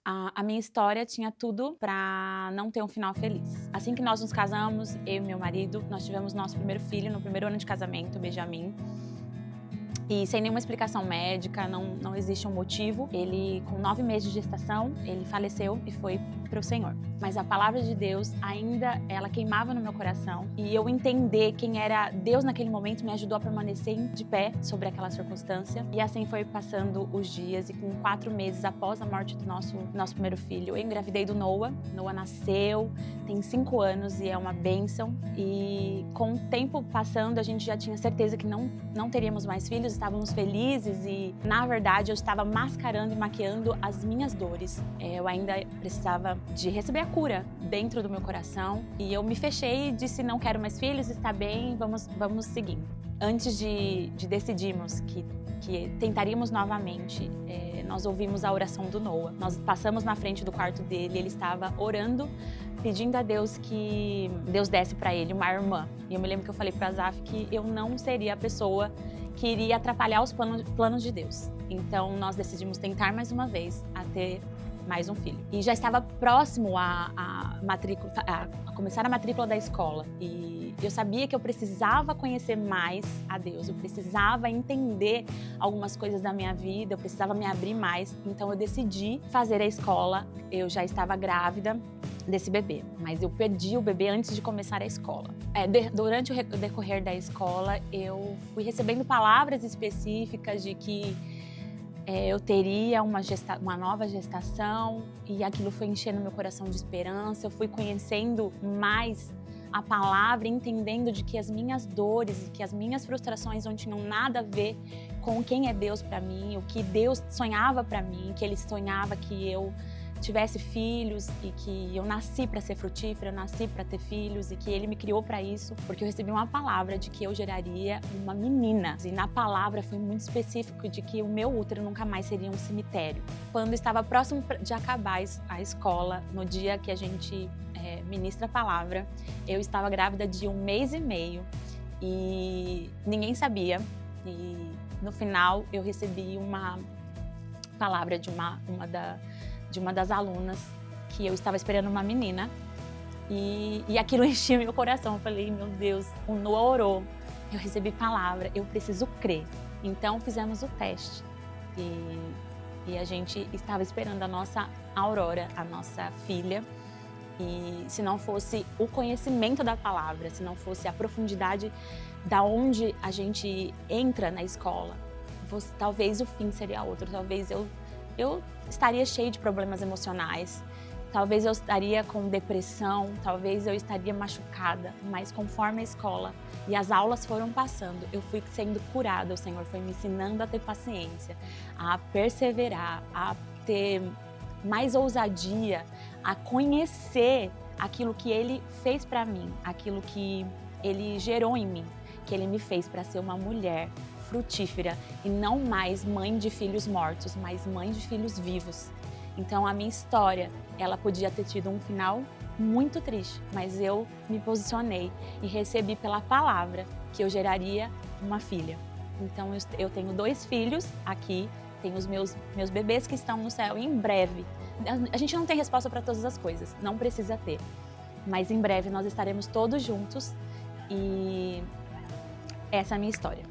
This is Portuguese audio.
A minha história tinha tudo pra não ter um final feliz. Assim que nós nos casamos, eu e meu marido, nós tivemos nosso primeiro filho no primeiro ano de casamento, o Benjamin. E sem nenhuma explicação médica, não existe um motivo. Ele, com 9 meses de gestação, ele faleceu e foi para o Senhor. Mas a palavra de Deus ainda, ela queimava no meu coração. E eu entender quem era Deus naquele momento me ajudou a permanecer de pé sobre aquela circunstância. E assim foi passando os dias. E com 4 meses após a morte do nosso primeiro filho, eu engravidei do Noah. Noah nasceu, tem 5 anos e é uma bênção. E com o tempo passando, a gente já tinha certeza que não teríamos mais filhos. Estávamos felizes e, na verdade, eu estava mascarando e maquiando as minhas dores. Eu ainda precisava de receber a cura dentro do meu coração e eu me fechei e disse: não quero mais filhos, está bem, vamos seguindo. Antes de decidirmos que tentaríamos novamente, nós ouvimos a oração do Noah. Nós passamos na frente do quarto dele, ele estava orando, pedindo a Deus que Deus desse para ele uma irmã. E eu me lembro que eu falei para Azaf que eu não seria a pessoa que iria atrapalhar os planos de Deus. Então nós decidimos tentar mais uma vez a ter mais um filho. E já estava próximo a começar a matrícula da escola. E eu sabia que eu precisava conhecer mais a Deus, eu precisava entender algumas coisas da minha vida, eu precisava me abrir mais. Então eu decidi fazer a escola. Eu já estava grávida desse bebê, mas eu perdi o bebê antes de começar a escola. Durante o decorrer da escola, eu fui recebendo palavras específicas de que eu teria uma nova gestação e aquilo foi enchendo meu coração de esperança. Eu fui conhecendo mais a palavra, entendendo de que as minhas dores e que as minhas frustrações não tinham nada a ver com quem é Deus para mim, o que Deus sonhava para mim, que Ele sonhava que eu tivesse filhos e que eu nasci para ser frutífera, eu nasci para ter filhos e que Ele me criou para isso, porque eu recebi uma palavra de que eu geraria uma menina. E na palavra foi muito específico de que o meu útero nunca mais seria um cemitério. Quando estava próximo de acabar a escola, no dia que a gente ministra a palavra, eu estava grávida de 1 mês e meio e ninguém sabia. E no final eu recebi uma palavra de uma das alunas que eu estava esperando uma menina e aquilo encheu meu coração. Eu falei: meu Deus, o Noah orou, eu recebi palavra, eu preciso crer. Então fizemos o teste e a gente estava esperando a nossa Aurora, a nossa filha. E se não fosse o conhecimento da palavra, se não fosse a profundidade da onde a gente entra na escola, talvez o fim seria outro, talvez eu estaria cheia de problemas emocionais, talvez eu estaria com depressão, talvez eu estaria machucada, mas conforme a escola e as aulas foram passando, eu fui sendo curada, o Senhor foi me ensinando a ter paciência, a perseverar, a ter mais ousadia, a conhecer aquilo que Ele fez para mim, aquilo que Ele gerou em mim, que Ele me fez para ser uma mulher frutífera e não mais mãe de filhos mortos, mas mãe de filhos vivos. Então a minha história, ela podia ter tido um final muito triste, mas eu me posicionei e recebi pela palavra que eu geraria uma filha. Então eu tenho 2 filhos aqui, tenho os meus bebês que estão no céu e em breve. A gente não tem resposta para todas as coisas, não precisa ter. Mas em breve nós estaremos todos juntos e essa é a minha história.